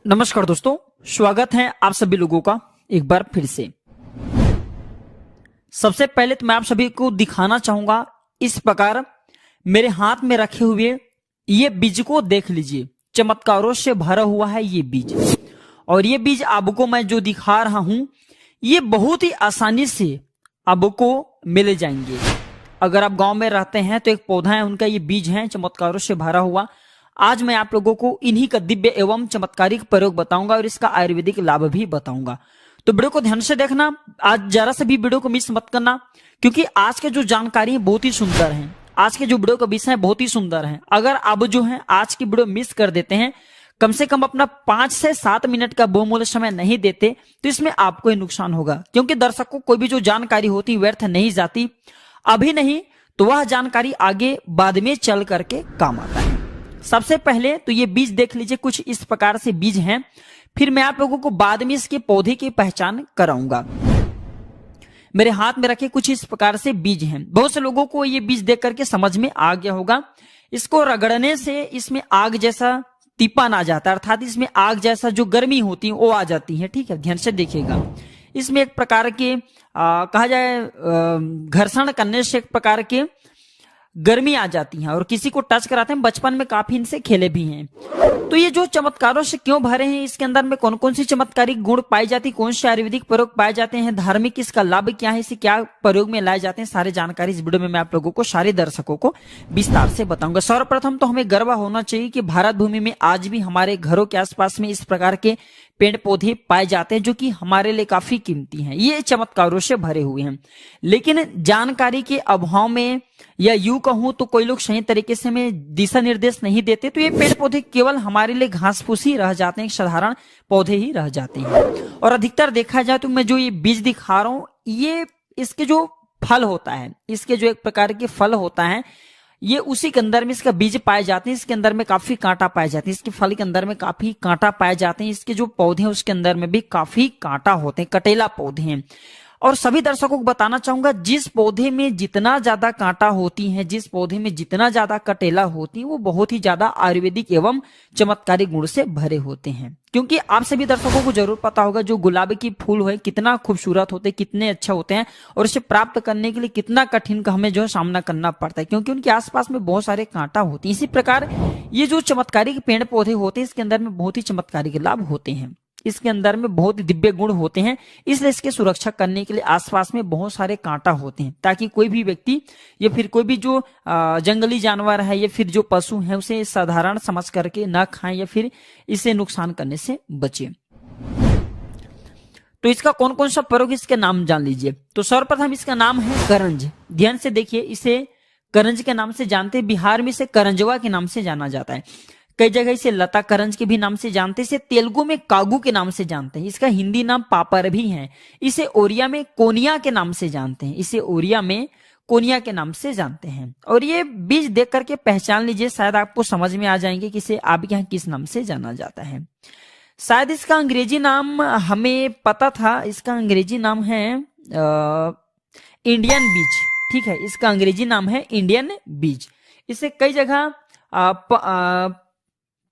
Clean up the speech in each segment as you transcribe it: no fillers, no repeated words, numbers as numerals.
नमस्कार दोस्तों, स्वागत है आप सभी लोगों का एक बार फिर से। सबसे पहले तो मैं आप सभी को दिखाना चाहूंगा इस प्रकार मेरे हाथ में रखे हुए ये बीज को देख लीजिए। चमत्कारों से भरा हुआ है ये बीज, और ये बीज आपको मैं जो दिखा रहा हूं ये बहुत ही आसानी से आपको मिल जाएंगे। अगर आप गांव में रहते हैं तो एक पौधा है, उनका ये बीज है चमत्कारों से भरा हुआ। आज मैं आप लोगों को इन्हीं का दिव्य एवं चमत्कारिक प्रयोग बताऊंगा और इसका आयुर्वेदिक लाभ भी बताऊंगा। तो वीडियो को ध्यान से देखना, आज जरा से भी वीडियो को मिस मत करना, क्योंकि आज के जो जानकारी है बहुत ही सुंदर है। आज के जो वीडियो का विषय है बहुत ही सुंदर है। अगर आप जो है आज की वीडियो मिस कर देते हैं, कम से कम अपना 5 से 7 मिनट का बहुमूल्य समय नहीं देते, तो इसमें आपको ही नुकसान होगा। क्योंकि दर्शकों कोई भी जो जानकारी होती व्यर्थ नहीं जाती, अभी नहीं तो वह जानकारी आगे बाद में चल करके काम आता है। सबसे पहले तो ये बीज देख लीजिए, कुछ इस प्रकार से बीज हैं। फिर मैं आप लोगों को बाद में इसके पौधे की पहचान कराऊंगा। मेरे हाथ में रखे कुछ इस प्रकार से बीज हैं। बहुत से लोगों को ये बीज देख करके समझ में आ गया होगा। इसको रगड़ने से इसमें आग जैसा तीपान आ जाता है, अर्थात इसमें आग जैसा जो गर्मी होती है वो आ जाती है। ठीक है, ध्यान से देखिएगा। इसमें एक प्रकार के कहा जाए घर्षण करने से एक प्रकार के गर्मी आ जाती है, और किसी को टच कराते हैं। बचपन में काफी इनसे खेले भी हैं। तो ये जो चमत्कारों से क्यों भरे हैं, इसके अंदर में कौन कौन सी चमत्कारिक गुण पाई जाती, कौन से आयुर्वेदिक प्रयोग पाए जाते हैं, धार्मिक इसका लाभ क्या है, इसे क्या प्रयोग में लाए जाते हैं, सारी जानकारी इस वीडियो में मैं आप लोगों को, सारे दर्शकों को विस्तार से बताऊंगा। सर्वप्रथम तो हमें गर्व होना चाहिए कि भारत भूमि में आज भी हमारे घरों के आसपास में इस प्रकार के पेड़ पौधे पाए जाते हैं जो कि हमारे लिए काफी कीमती हैं। ये चमत्कारों से भरे हुए हैं, लेकिन जानकारी के अभाव में या यूं कहूं तो कोई लोग सही तरीके से हमें दिशा निर्देश नहीं देते, तो ये पेड़ पौधे केवल हमारे लिए घास फूस ही रह जाते हैं, साधारण पौधे ही रह जाते हैं। और अधिकतर देखा जाए तो मैं जो ये बीज दिखा रहा हूं, ये इसके जो फल होता है, इसके जो एक प्रकार के फल होता है, ये उसी के अंदर में इसका बीज पाए जाते हैं। इसके अंदर में काफी कांटा पाए जाते हैं, इसके फल के अंदर में काफी कांटा पाए जाते हैं। इसके जो पौधे हैं उसके अंदर में भी काफी कांटा होते हैं, कटेला पौधे हैं। और सभी दर्शकों को बताना चाहूंगा, जिस पौधे में जितना ज्यादा कांटा होती है, जिस पौधे में जितना ज्यादा कटेला होती है, वो बहुत ही ज्यादा आयुर्वेदिक एवं चमत्कारिक गुण से भरे होते हैं। क्योंकि आप सभी दर्शकों को जरूर पता होगा जो गुलाब की फूल है कितना खूबसूरत होते हैं, कितने अच्छे होते हैं, और इसे प्राप्त करने के लिए कितना कठिन का हमें जो है सामना करना पड़ता है, क्योंकि उनके आसपास में बहुत सारे कांटा होते हैं। इसी प्रकार ये जो चमत्कारिक पेड़ पौधे होते हैं, इसके अंदर में बहुत ही चमत्कारिक लाभ होते हैं, इसके अंदर में बहुत ही दिव्य गुण होते हैं। इसलिए इसकी सुरक्षा करने के लिए आसपास में बहुत सारे कांटा होते हैं, ताकि कोई भी व्यक्ति या फिर कोई भी जो जंगली जानवर है या फिर जो पशु है उसे साधारण समझ करके ना खाएं या फिर इसे नुकसान करने से बचे। तो इसका कौन कौन सा प्रयोग, इसके नाम जान लीजिए। तो सर्वप्रथम इसका नाम है करंज। ध्यान से देखिए, इसे करंज के नाम से जानते हैं। बिहार में इसे करंजवा के नाम से जाना जाता है। कई जगह इसे लता करंज के भी नाम से जानते हैं। इसे तेलुगु में कागू के नाम से जानते हैं। इसका हिंदी नाम पापर भी है। इसे ओरिया में कोनिया के नाम से जानते हैं। इसे ओरिया में कोनिया के नाम से जानते हैं। और ये बीज देख करके पहचान लीजिए, शायद आपको समझ में आ जाएंगे कि इसे आपके यहाँ किस नाम से जाना जाता है। शायद इसका अंग्रेजी नाम हमें पता था, इसका अंग्रेजी नाम है इंडियन बीज। ठीक है, इसका अंग्रेजी नाम है इंडियन बीज। इसे कई जगह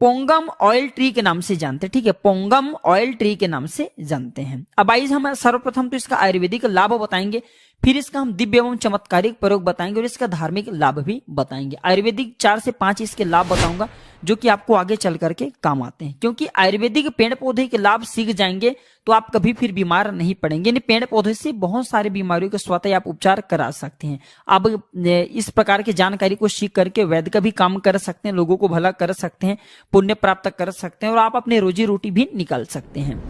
पोंगम ऑयल ट्री के नाम से जानते हैं। ठीक है, पोंगम ऑयल ट्री के नाम से जानते हैं। अब आइए हम सर्वप्रथम तो इसका आयुर्वेदिक लाभ बताएंगे, फिर इसका हम दिव्य एवं चमत्कारिक प्रयोग बताएंगे और इसका धार्मिक लाभ भी बताएंगे। आयुर्वेदिक 4 से 5 इसके लाभ बताऊंगा जो कि आपको आगे चल करके काम आते हैं। क्योंकि आयुर्वेदिक पेड़ पौधे के लाभ सीख जाएंगे तो आप कभी फिर बीमार नहीं पड़ेंगे। पेड़ पौधे से बहुत सारी बीमारियों के स्वतः आप उपचार करा सकते हैं। आप इस प्रकार की जानकारी को सीख करके वैद्य का भी काम कर सकते हैं, लोगों को भला कर सकते हैं, पुण्य प्राप्त कर सकते हैं, और आप अपने रोजी रोटी भी निकाल सकते हैं।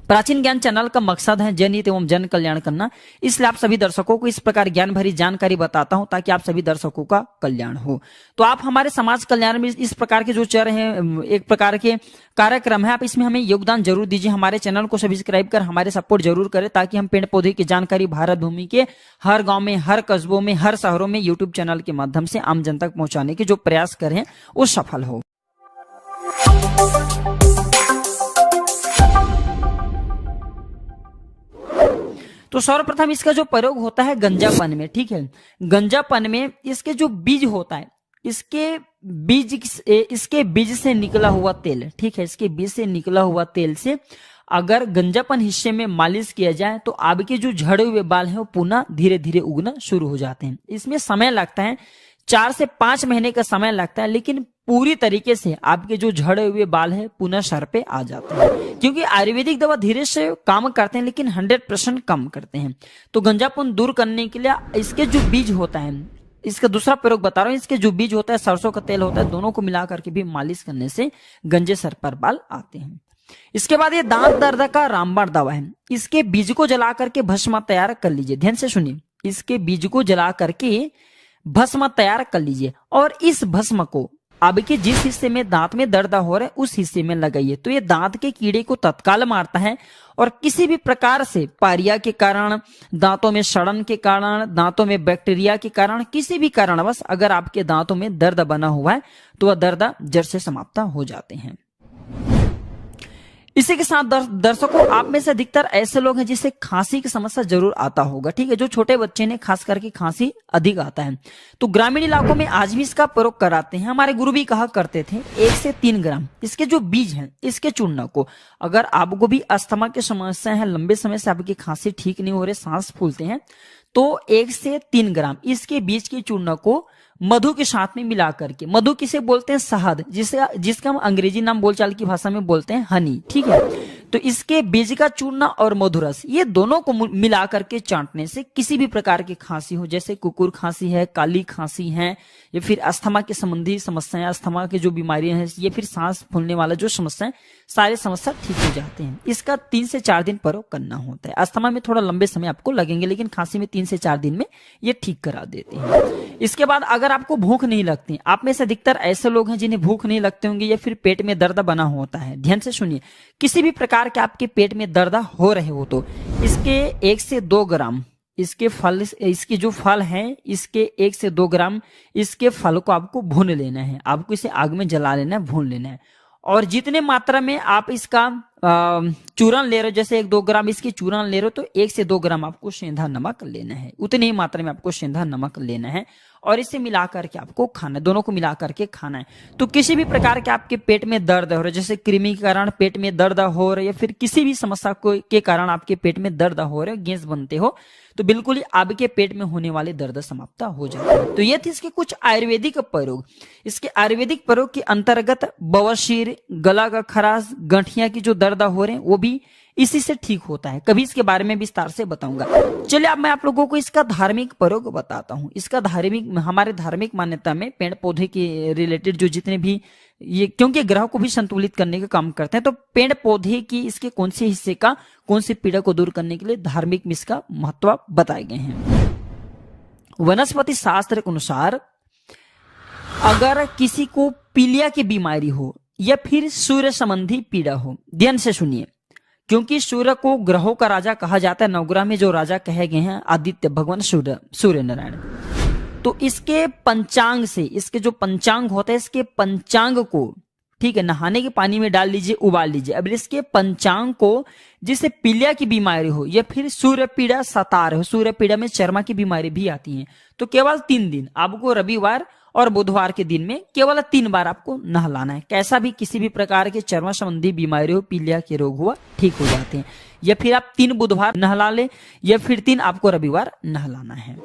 प्राचीन ज्ञान चैनल का मकसद है जनहित एवं जन कल्याण करना, इसलिए आप सभी दर्शकों को इस प्रकार ज्ञान भरी जानकारी बताता हूं ताकि आप सभी दर्शकों का कल्याण हो। तो आप हमारे समाज कल्याण में इस प्रकार के जो चल रहे हैं, एक प्रकार के कार्यक्रम है, आप इसमें हमें योगदान जरूर दीजिए। हमारे चैनल को सब्सक्राइब कर हमारे सपोर्ट जरूर करें ताकि हम पेड़ पौधे की जानकारी भारत भूमि के हर गाँव में, हर कस्बों में, हर शहरों में यूट्यूब चैनल के माध्यम से आम जन तक पहुंचाने के जो प्रयास करें वो सफल हो। तो सर्वप्रथम इसका जो प्रयोग होता है गंजापन में। ठीक है, गंजापन में इसके जो बीज होता है, इसके बीज से निकला हुआ तेल, ठीक है, इसके बीज से निकला हुआ तेल से अगर गंजापन हिस्से में मालिश किया जाए तो आपके जो झड़े हुए बाल हैं वो पुनः धीरे धीरे उगना शुरू हो जाते हैं। इसमें समय लगता है, 4 से 5 महीने का समय लगता है, लेकिन पूरी तरीके से आपके जो झड़े हुए बाल हैं पुनः सर पे आ जाते हैं। क्योंकि आयुर्वेदिक दवा धीरे से काम करते हैं लेकिन 100% कम करते हैं। तो गंजापन दूर करने के लिए इसके जो बीज होता है, इसका दूसरा प्रयोग बता रहा हूं, इसके जो बीज होता है, सरसों का तेल होता है, दोनों को मिला करके भी मालिश करने से गंजे सर पर बाल आते हैं। इसके बाद ये दांत दर्द का रामबाण दवा है। इसके बीज को जला करके भस्म तैयार कर लीजिए। ध्यान से सुनिए, इसके बीज को जला करके भस्म तैयार कर लीजिए और इस भस्म को आपके जिस हिस्से में दांत में दर्द हो रहा है उस हिस्से में लगाइए। तो ये दांत के कीड़े को तत्काल मारता है और किसी भी प्रकार से पारिया के कारण, दांतों में सड़न के कारण, दांतों में बैक्टीरिया के कारण, किसी भी कारणवश अगर आपके दांतों में दर्द बना हुआ है तो वह दर्द जड़ से समाप्त हो जाते हैं। इसी के साथ दर्शकों, आप में से अधिकतर ऐसे लोग हैं जिसे खांसी की समस्या जरूर आता होगा, ठीक है, जो छोटे बच्चे ने खास करके खांसी अधिक आता है। तो ग्रामीण इलाकों में आज भी इसका प्रयोग कराते हैं। हमारे गुरु भी कहा करते थे 1 से 3 ग्राम इसके जो बीज हैं, इसके चूर्ण को, अगर आपको भी अस्थमा की समस्या है, लंबे समय से आपकी खांसी ठीक नहीं हो रही, सांस फूलते हैं, तो 1 से 3 ग्राम इसके बीज के चूर्ण को मधु के साथ में मिला करके, मधु किसे बोलते हैं, शहद, जिसका हम अंग्रेजी नाम बोलचाल की भाषा में बोलते हैं हनी, ठीक है। तो इसके बीज का चूर्ण और मधुरस, ये दोनों को मिला करके चाटने से किसी भी प्रकार की खांसी हो, जैसे कुकुर खांसी है, काली खांसी है, या फिर अस्थमा के संबंधी समस्याएं, अस्थमा की जो बीमारियां हैं, या फिर सांस फूलने वाला जो समस्या, सारे समस्या ठीक हो जाते हैं। इसका 3 से 4 दिन प्रयोग करना होता है। अस्थमा में थोड़ा लंबे समय आपको लगेंगे, लेकिन खांसी में 3 से 4 दिन में ये ठीक करा देते हैं। इसके बाद अगर आपको भूख नहीं लगती, आप में से अधिकतर ऐसे लोग हैं जिन्हें भूख नहीं लगते होंगे या फिर पेट में दर्द बना होता है। ध्यान से सुनिए, किसी भी प्रकार के आपके पेट में दर्द हो रहे हो तो इसके 1 से 2 ग्राम इसके फल, इसके जो फल हैं, इसके 1 से 2 ग्राम इसके फल को आपको भून लेना है। आपको इसे आग में जला लेना है, भून लेना है। और जितने मात्रा में आप इसका चूर्ण ले रहे हो, जैसे 1-2 ग्राम इसकी चूर्ण ले रहे हो, तो 1 से 2 ग्राम आपको सेंधा नमक लेना है। उतनी ही मात्रा में आपको सेंधा नमक लेना है और इसे मिला करके आपको खाना है, दोनों को मिला करके खाना है। तो किसी भी प्रकार के आपके पेट में दर्द हो रहा है, जैसे कृमि के कारण पेट में दर्द हो रहा है, या फिर किसी भी समस्या के कारण आपके पेट में दर्द हो रहा है, गैस बनते हो, तो बिल्कुल ही आपके पेट में होने वाले दर्द समाप्त हो जाते हैं। तो ये थे इसके कुछ आयुर्वेदिक प्रयोग। इसके आयुर्वेदिक प्रयोग के अंतर्गत बवासीर, गला का खराश, गठिया की जो दर्द हो रहे हैं वो भी इसी से ठीक होता है। कभी इसके बारे में विस्तार से बताऊंगा। चलिए अब मैं आप लोगों को इसका धार्मिक प्रयोग बताता हूँ। इसका हमारे धार्मिक मान्यता में पेड़ पौधे के रिलेटेड जो जितने भी ये, क्योंकि ग्रह को भी संतुलित करने का काम करते हैं, तो पेड़ पौधे की इसके कौन से हिस्से का कौन सी पीड़ा को दूर करने के लिए धार्मिक में इसका महत्व बताए गए हैं। वनस्पति शास्त्र के अनुसार अगर किसी को पीलिया की बीमारी हो या फिर सूर्य संबंधी पीड़ा हो, ध्यान से सुनिए, क्योंकि सूर्य को ग्रहों का राजा कहा जाता है। नवग्रह में जो राजा कहे गए हैं आदित्य भगवान सूर्य नारायण। तो इसके पंचांग से, इसके जो पंचांग होते हैं, इसके पंचांग को, ठीक है, नहाने के पानी में डाल लीजिए, उबाल लीजिए। अब इसके पंचांग को, जिसे पीलिया की बीमारी हो या फिर सूर्य पीड़ा सता रहे हो, सूर्य पीड़ा में चर्मा की बीमारी भी आती है, तो केवल 3 दिन आपको रविवार और बुधवार के दिन में केवल 3 बार आपको नहलाना है। कैसा भी किसी भी प्रकार के चर्म संबंधी बीमारी हो, पीलिया के रोग हुआ, ठीक हो जाते हैं। या फिर आप 3 बुधवार नहला ले या फिर 3 आपको रविवार नहलाना है।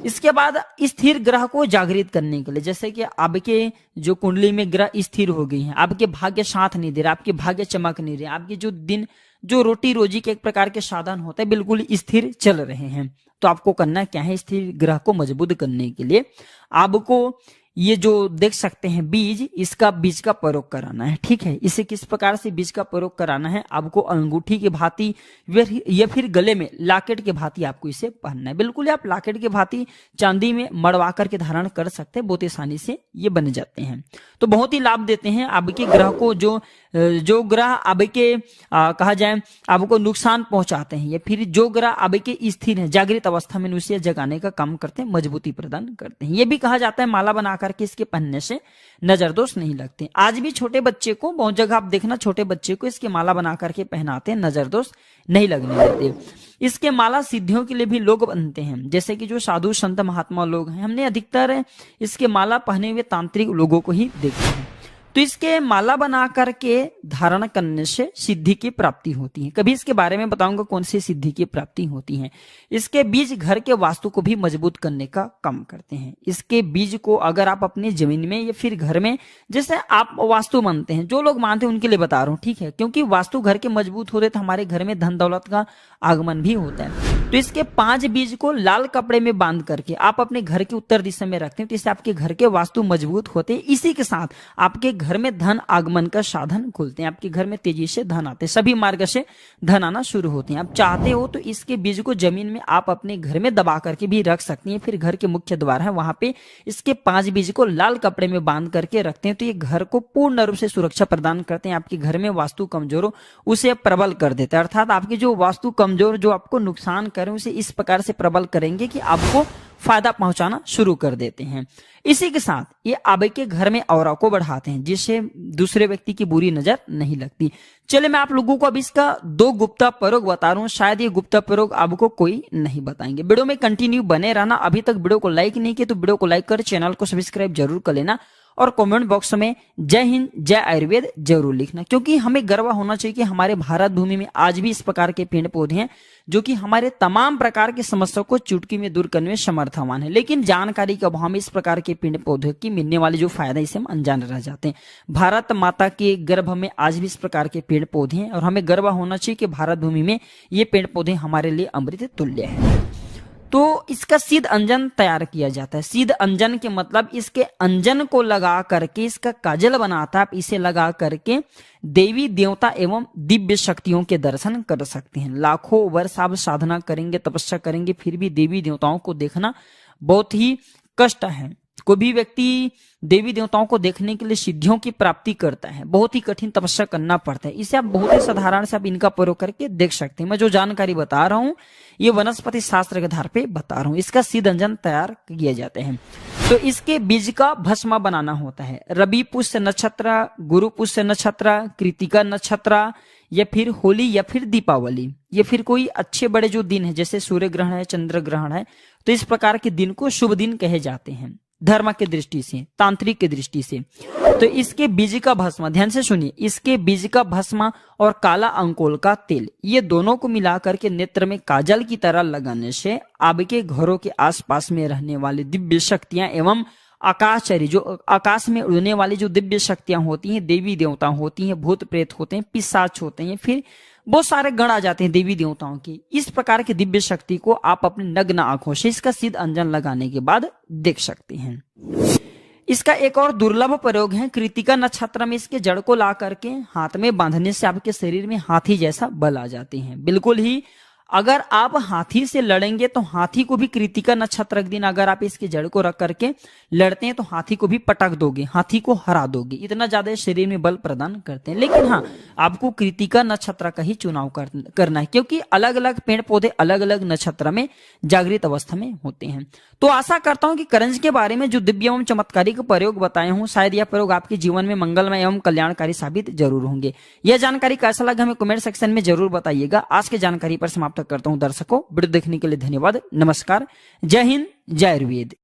इसके बाद स्थिर ग्रह को जागृत करने के लिए, जैसे कि आपके जो कुंडली में ग्रह स्थिर हो गई हैं, आपके भाग्य साथ नहीं दे रहा, आपके भाग्य चमक नहीं रहे, आपके जो दिन जो रोटी रोजी के एक प्रकार के साधन होते हैं बिल्कुल स्थिर चल रहे हैं, तो आपको करना क्या है, स्थिर ग्रह को मजबूत करने के लिए आपको ये जो देख सकते हैं बीज, इसका बीज का प्रयोग कराना है। ठीक है, इसे किस प्रकार से बीज का प्रयोग कराना है, आपको अंगूठी के भांति या फिर गले में लॉकेट के भांति आपको इसे पहनना है। बिल्कुल आप लॉकेट के भांति चांदी में मड़वा करके धारण कर सकते हैं, बहुत आसानी से ये बन जाते हैं। तो बहुत ही लाभ देते हैं आपके ग्रह को, जो ग्रह आपके कहा जाए आपको नुकसान पहुंचाते हैं, या फिर जो ग्रह आपके स्थिर है जागृत अवस्था में उसे जगाने का काम करते हैं, मजबूती प्रदान करते हैं। ये भी कहा जाता है माला बनाकर करके इसके पहनने से नजर दोष नहीं लगते। आज भी छोटे बच्चे को बहुत जगह आप देखना, छोटे बच्चे को इसके माला बना करके पहनाते हैं, नजर दोष नहीं लगने देते। इसके माला सिद्धियों के लिए भी लोग बनते हैं, जैसे कि जो साधु संत महात्मा लोग हैं, हमने अधिकतर इसके माला पहने हुए तांत्रिक लोगों को ही देखा है। तो इसके माला बना करके धारण करने से सिद्धि की प्राप्ति होती है। कभी इसके बारे में बताऊंगा कौन सी सिद्धि की प्राप्ति होती है। इसके बीज घर के वास्तु को भी मजबूत करने का काम करते हैं। इसके बीज को अगर आप अपनी जमीन में या फिर घर में, जैसे आप वास्तु मानते हैं, जो लोग मानते हैं उनके लिए बता रहा हूँ, ठीक है, क्योंकि वास्तु घर के मजबूत होते तो हमारे घर में धन दौलत का आगमन भी होता है। तो इसके 5 बीज को लाल कपड़े में बांध करके आप अपने घर के उत्तर दिशा में रखते हैं, तो इससे आपके घर के वास्तु मजबूत होते हैं। इसी के साथ आपके घर में धन आगमन का साधन खुलते हैं, आपके घर में तेजी से धन आते हैं, सभी मार्ग से धन आना शुरू होते हैं। आप चाहते हो तो इसके बीज को जमीन में आप अपने घर में दबा करके भी रख सकती हैं। फिर घर के मुख्य द्वार है, वहां पे इसके 5 बीज को लाल कपड़े में बांध करके रखते हैं, तो ये घर को पूर्ण रूप से सुरक्षा प्रदान करते हैं। आपके घर में वास्तु कमजोर हो उसे प्रबल कर देते हैं, अर्थात आपकी जो वास्तु कमजोर जो आपको नुकसान करें उसे इस प्रकार से प्रबल करेंगे कि आपको फायदा पहुंचाना शुरू कर देते हैं। इसी के साथ ये आपके घर में औरा को बढ़ाते हैं, जिससे दूसरे व्यक्ति की बुरी नजर नहीं लगती। चलिए मैं आप लोगों को अब इसका 2 गुप्ता प्रयोग बता रहा हूं, शायद ये गुप्ता प्रयोग आपको कोई नहीं बताएंगे। वीडियो में कंटिन्यू बने रहना। अभी तक वीडियो को लाइक नहीं किया तो वीडियो को लाइक कर चैनल को सब्सक्राइब जरूर कर लेना, और कमेंट बॉक्स में जय हिंद जय आयुर्वेद जरूर लिखना, क्योंकि हमें गर्व होना चाहिए कि हमारे भारत भूमि में आज भी इस प्रकार के पेड़ पौधे हैं जो कि हमारे तमाम प्रकार की समस्याओं को चुटकी में दूर करने में समर्थवान है। लेकिन जानकारी के अभाव में इस प्रकार के पेड़ पौधों की मिलने वाले जो फायदा इसे हम अनजान रह जाते हैं। भारत माता के गर्भ में आज भी इस प्रकार के पेड़ पौधे हैं, और हमें गर्व होना चाहिए कि भारत भूमि में ये पेड़ पौधे हमारे लिए अमृत तुल्य है। तो इसका सिद्ध अंजन तैयार किया जाता है। सिद्ध अंजन के मतलब इसके अंजन को लगा करके इसका काजल बनाता है। आप इसे लगा करके देवी देवता एवं दिव्य शक्तियों के दर्शन कर सकते हैं। लाखों वर्ष आप साधना करेंगे, तपस्या करेंगे, फिर भी देवी देवताओं को देखना बहुत ही कष्ट है। कोई भी व्यक्ति देवी देवताओं को देखने के लिए सिद्धियों की प्राप्ति करता है, बहुत ही कठिन तपस्या करना पड़ता है। इसे आप बहुत ही साधारण से आप इनका प्रयोग करके देख सकते हैं। मैं जो जानकारी बता रहा हूं ये वनस्पति शास्त्र के आधार पे बता रहा हूं। इसका सिद्ध अंजन तैयार किए जाते हैं। तो इसके बीज का भस्म बनाना होता है। रवि पुष्य नक्षत्र, गुरु पुष्य नक्षत्र, कृतिका नक्षत्र, या फिर होली या फिर दीपावली, या फिर कोई अच्छे बड़े जो दिन है, जैसे सूर्य ग्रहण है, चंद्र ग्रहण है, तो इस प्रकार के दिन को शुभ दिन कहे जाते हैं धर्म के दृष्टि से, तांत्रिक की दृष्टि से। तो इसके बीज का भस्म, ध्यान से सुनिए, इसके बीज का भस्म और काला अंकोल का तेल, ये दोनों को मिलाकर के नेत्र में काजल की तरह लगाने से आपके घरों के आसपास में रहने वाली दिव्य शक्तियां एवं आकाशचरी, जो आकाश में उड़ने वाली जो दिव्य शक्तियां होती हैं, देवी देवता होती हैं, भूत प्रेत होते हैं, पिशाच होते हैं, फिर बहुत सारे गण आ जाते हैं देवी देवताओं की। इस प्रकार की दिव्य शक्ति को आप अपनी नग्न आंखों से इसका सिद्ध अंजन लगाने के बाद देख सकते हैं। इसका एक और दुर्लभ प्रयोग है। कृतिका नक्षत्र में इसके जड़ को ला करके हाथ में बांधने से आपके शरीर में हाथी जैसा बल आ जाते हैं। बिल्कुल ही अगर आप हाथी से लड़ेंगे तो हाथी को भी कृतिका नक्षत्र के दिन अगर आप इसके जड़ को रख करके लड़ते हैं तो हाथी को भी पटक दोगे, हाथी को हरा दोगे, इतना ज्यादा शरीर में बल प्रदान करते हैं। लेकिन हाँ, आपको कृतिका नक्षत्र का ही चुनाव करना है, क्योंकि अलग अलग पेड़ पौधे अलग अलग नक्षत्र में जागृत अवस्था में होते हैं। तो आशा करता हूं कि करंज के बारे में जो दिव्य एवं चमत्कारिक प्रयोग बताए हूं, शायद यह प्रयोग आपके जीवन में मंगलमय एवं कल्याणकारी साबित जरूर होंगे। यह जानकारी कैसा लगा हमें कमेंट सेक्शन में जरूर बताइएगा। आज की जानकारी पर समाप्त करता हूं दर्शकों। वीडियो देखने के लिए धन्यवाद। नमस्कार। जय हिंद जय आयुर्वेद।